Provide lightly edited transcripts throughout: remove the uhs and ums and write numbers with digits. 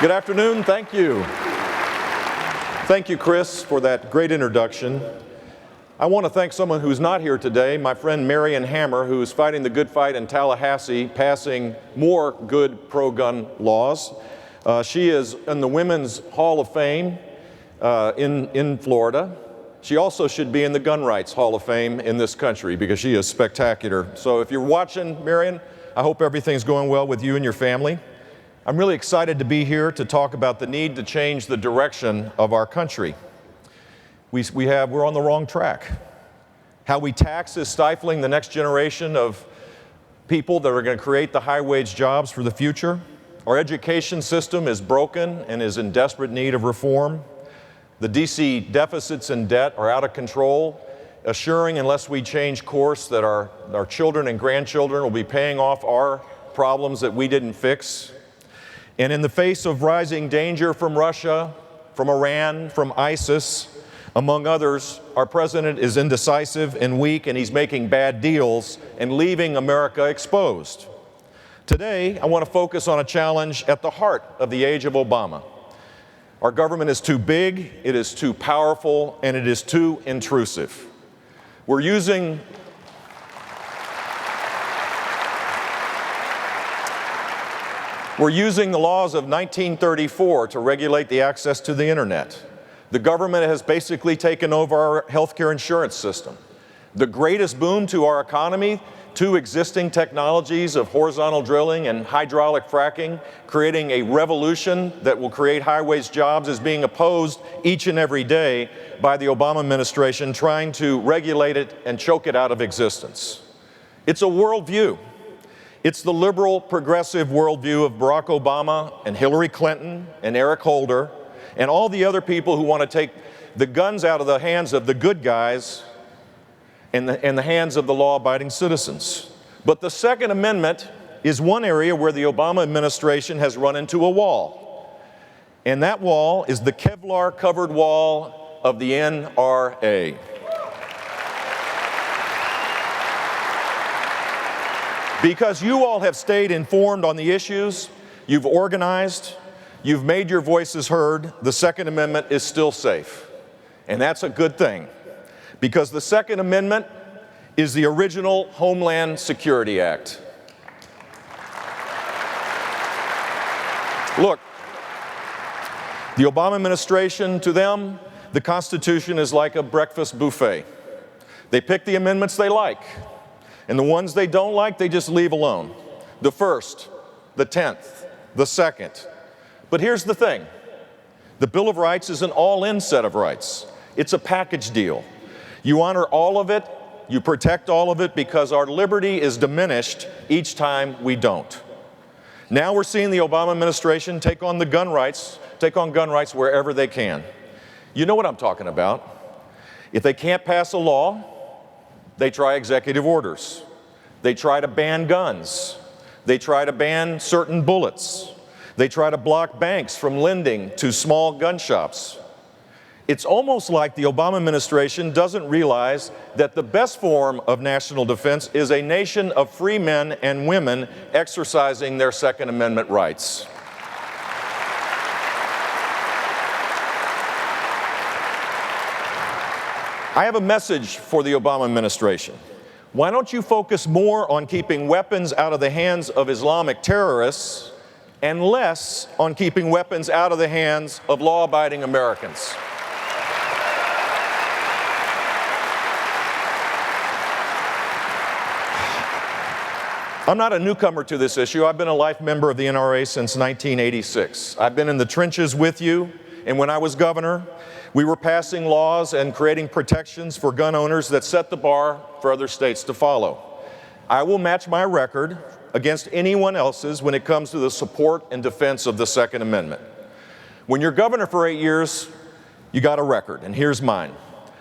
Good afternoon. Thank you. Thank you, Chris, for that great introduction. I want to thank someone who's not here today, my friend Marion Hammer, who is fighting the good fight in Tallahassee, passing more good pro-gun laws. She is in the Women's Hall of Fame in Florida. She also should be in the Gun Rights Hall of Fame in this country because she is spectacular. So if you're watching, Marion, I hope everything's going well with you and your family. I'm really excited to be here to talk about the need to change the direction of our country. We're on the wrong track. How we tax is stifling the next generation of people that are going to create the high-wage jobs for the future. Our education system is broken and is in desperate need of reform. The DC deficits and debt are out of control, assuring unless we change course that our children and grandchildren will be paying off our problems that we didn't fix. And in the face of rising danger from Russia, from Iran, from ISIS, among others, our president is indecisive and weak, and he's making bad deals and leaving America exposed. Today, I want to focus on a challenge at the heart of the age of Obama. Our government is too big, it is too powerful, and it is too intrusive. We're using the laws of 1934 to regulate the access to the internet. The government has basically taken over our healthcare insurance system. The greatest boom to our economy, two existing technologies of horizontal drilling and hydraulic fracking, creating a revolution that will create high-wage jobs, is being opposed each and every day by the Obama administration, trying to regulate it and choke it out of existence. It's a worldview. It's the liberal, progressive worldview of Barack Obama and Hillary Clinton and Eric Holder and all the other people who want to take the guns out of the hands of the good guys and the hands of the law-abiding citizens. But the Second Amendment is one area where the Obama administration has run into a wall. And that wall is the Kevlar-covered wall of the NRA. Because you all have stayed informed on the issues, you've organized, you've made your voices heard, the Second Amendment is still safe. And that's a good thing, because the Second Amendment is the original Homeland Security Act. Look, the Obama administration, to them, the Constitution is like a breakfast buffet. They pick the amendments they like. And the ones they don't like, they just leave alone. The first, the 10th, the second. But here's the thing. The Bill of Rights is an all-in set of rights. It's a package deal. You honor all of it, you protect all of it, because our liberty is diminished each time we don't. Now we're seeing the Obama administration take on gun rights wherever they can. You know what I'm talking about. If they can't pass a law, they try executive orders. They try to ban guns. They try to ban certain bullets. They try to block banks from lending to small gun shops. It's almost like the Obama administration doesn't realize that the best form of national defense is a nation of free men and women exercising their Second Amendment rights. I have a message for the Obama administration. Why don't you focus more on keeping weapons out of the hands of Islamic terrorists and less on keeping weapons out of the hands of law-abiding Americans? I'm not a newcomer to this issue. I've been a life member of the NRA since 1986. I've been in the trenches with you, and when I was governor, we were passing laws and creating protections for gun owners that set the bar for other states to follow. I will match my record against anyone else's when it comes to the support and defense of the Second Amendment. When you're governor for 8 years, you got a record, and here's mine.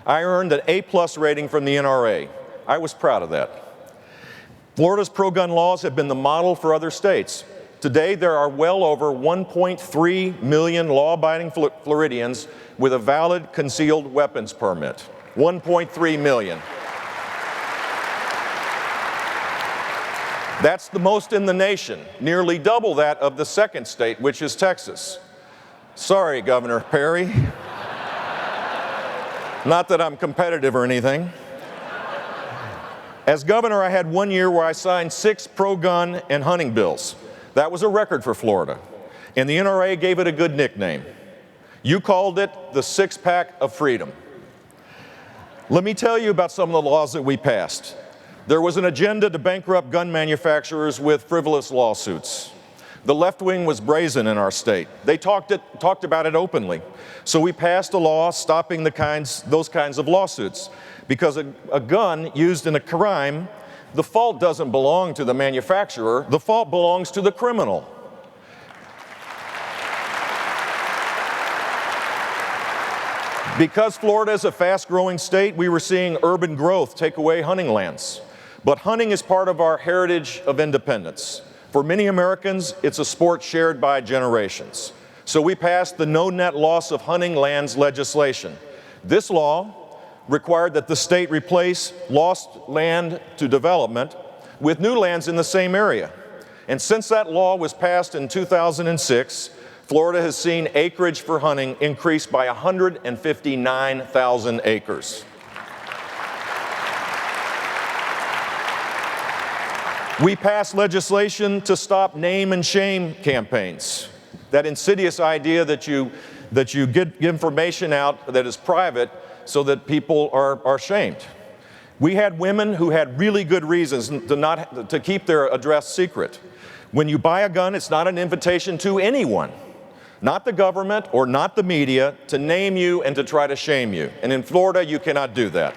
I earned an A+ rating from the NRA. I was proud of that. Florida's pro-gun laws have been the model for other states. Today, there are well over 1.3 million law-abiding Floridians with a valid concealed weapons permit. 1.3 million. That's the most in the nation, nearly double that of the second state, which is Texas. Sorry, Governor Perry. Not that I'm competitive or anything. As governor, I had one year where I signed 6 pro-gun and hunting bills. That was a record for Florida, and the NRA gave it a good nickname. You called it the six-pack of freedom. Let me tell you about some of the laws that we passed. There was an agenda to bankrupt gun manufacturers with frivolous lawsuits. The left wing was brazen in our state. They talked about it openly. So we passed a law stopping those kinds of lawsuits. Because a gun used in a crime, the fault doesn't belong to the manufacturer, the fault belongs to the criminal. Because Florida is a fast-growing state, we were seeing urban growth take away hunting lands. But hunting is part of our heritage of independence. For many Americans, it's a sport shared by generations. So we passed the No Net Loss of Hunting Lands legislation. This law required that the state replace lost land to development with new lands in the same area. And since that law was passed in 2006, Florida has seen acreage for hunting increase by 159,000 acres. We passed legislation to stop name and shame campaigns. That insidious idea that you get information out that is private so that people are shamed. We had women who had really good reasons to keep their address secret. When you buy a gun, it's not an invitation to anyone, not the government or not the media, to name you and to try to shame you. And in Florida, you cannot do that.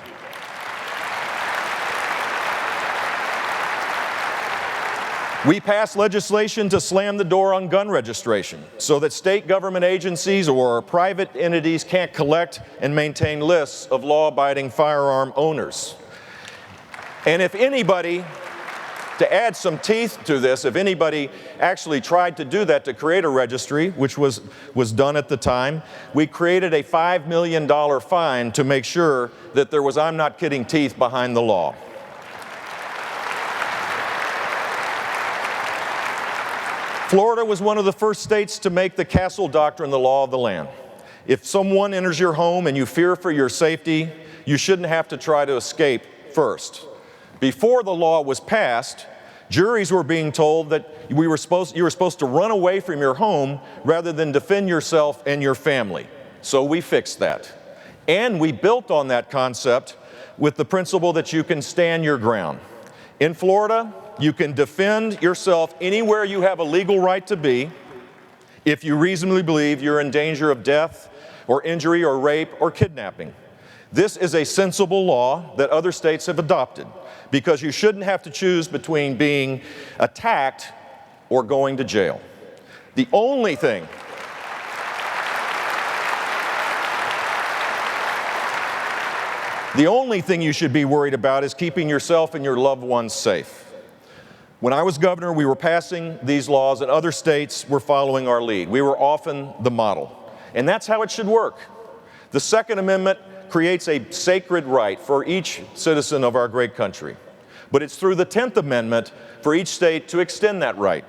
We passed legislation to slam the door on gun registration so that state government agencies or private entities can't collect and maintain lists of law-abiding firearm owners. And if anybody, to add some teeth to this, if anybody actually tried to do that, to create a registry, which was done at the time, we created a $5 million fine to make sure that there was, I'm not kidding, teeth behind the law. Florida was one of the first states to make the castle doctrine the law of the land. If someone enters your home and you fear for your safety, you shouldn't have to try to escape first. Before the law was passed, juries were being told that you were supposed to run away from your home rather than defend yourself and your family. So we fixed that. And we built on that concept with the principle that you can stand your ground. In Florida, you can defend yourself anywhere you have a legal right to be if you reasonably believe you're in danger of death or injury or rape or kidnapping. This is a sensible law that other states have adopted because you shouldn't have to choose between being attacked or going to jail. The only thing you should be worried about is keeping yourself and your loved ones safe. When I was governor, we were passing these laws and other states were following our lead. We were often the model. And that's how it should work. The Second Amendment creates a sacred right for each citizen of our great country. But it's through the 10th Amendment for each state to extend that right.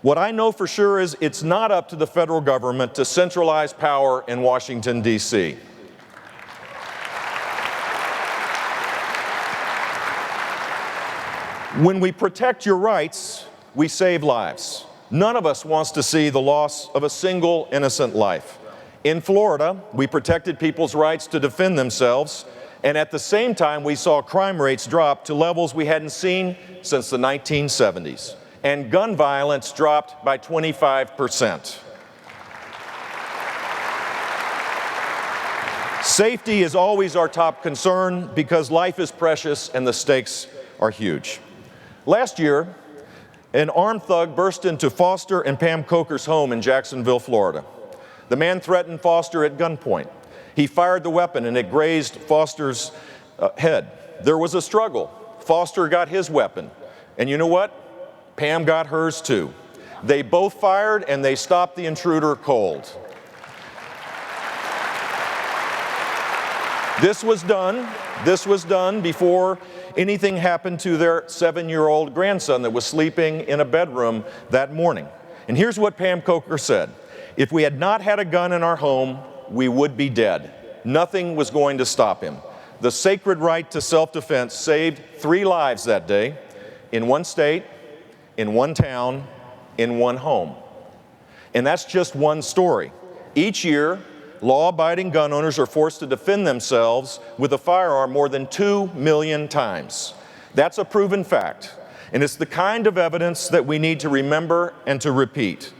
What I know for sure is it's not up to the federal government to centralize power in Washington, D.C. When we protect your rights, we save lives. None of us wants to see the loss of a single innocent life. In Florida, we protected people's rights to defend themselves, and at the same time, we saw crime rates drop to levels we hadn't seen since the 1970s, and gun violence dropped by 25%. Safety is always our top concern because life is precious and the stakes are huge. Last year, an armed thug burst into Foster and Pam Coker's home in Jacksonville, Florida. The man threatened Foster at gunpoint. He fired the weapon and it grazed Foster's head. There was a struggle. Foster got his weapon. And you know what? Pam got hers too. They both fired and they stopped the intruder cold. This was done before anything happened to their 7-year-old grandson that was sleeping in a bedroom that morning. And here's what Pam Coker said. If we had not had a gun in our home, we would be dead. Nothing was going to stop him. The sacred right to self-defense saved 3 lives that day, in one state, in one town, in one home. And that's just one story. Each year, law-abiding gun owners are forced to defend themselves with a firearm more than 2 million times. That's a proven fact, and it's the kind of evidence that we need to remember and to repeat.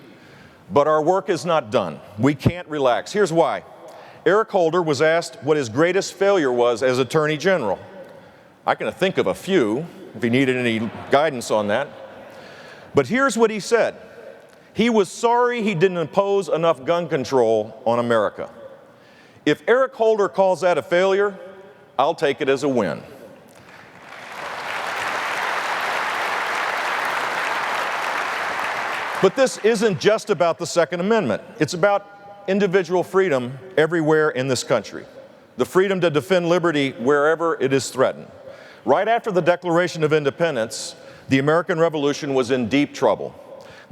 But our work is not done. We can't relax. Here's why. Eric Holder was asked what his greatest failure was as Attorney General. I can think of a few, if he needed any guidance on that. But here's what he said. He was sorry he didn't impose enough gun control on America. If Eric Holder calls that a failure, I'll take it as a win. But this isn't just about the Second Amendment. It's about individual freedom everywhere in this country. The freedom to defend liberty wherever it is threatened. Right after the Declaration of Independence, the American Revolution was in deep trouble.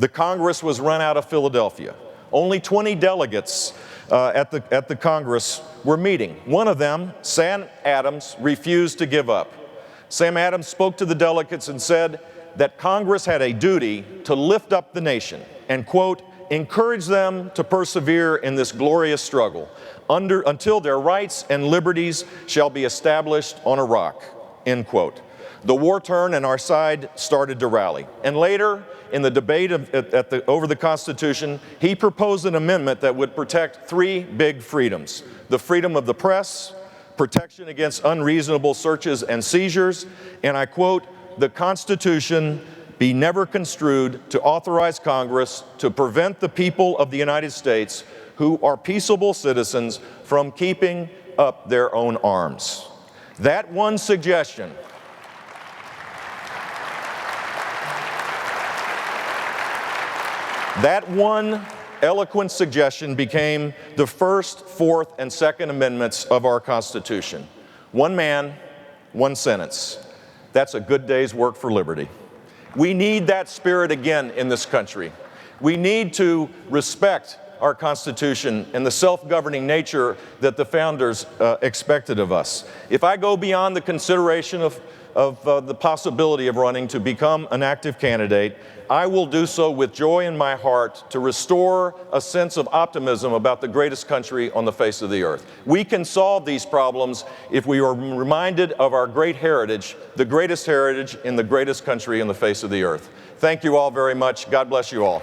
The Congress was run out of Philadelphia. Only 20 delegates at the Congress were meeting. One of them, Sam Adams, refused to give up. Sam Adams spoke to the delegates and said that Congress had a duty to lift up the nation and, quote, encourage them to persevere in this glorious struggle until their rights and liberties shall be established on a rock, end quote. The war turned and our side started to rally. And later, in the debate over the Constitution, he proposed an amendment that would protect 3 big freedoms: the freedom of the press, protection against unreasonable searches and seizures, and I quote, the Constitution be never construed to authorize Congress to prevent the people of the United States who are peaceable citizens from keeping up their own arms. That one suggestion That one eloquent suggestion became the First, Fourth, and Second Amendments of our Constitution. One man, one sentence. That's a good day's work for liberty. We need that spirit again in this country. We need to respect our Constitution and the self-governing nature that the founders expected of us. If I go beyond the consideration of the possibility of running to become an active candidate, I will do so with joy in my heart to restore a sense of optimism about the greatest country on the face of the earth. We can solve these problems if we are reminded of our great heritage, the greatest heritage in the greatest country on the face of the earth. Thank you all very much. God bless you all.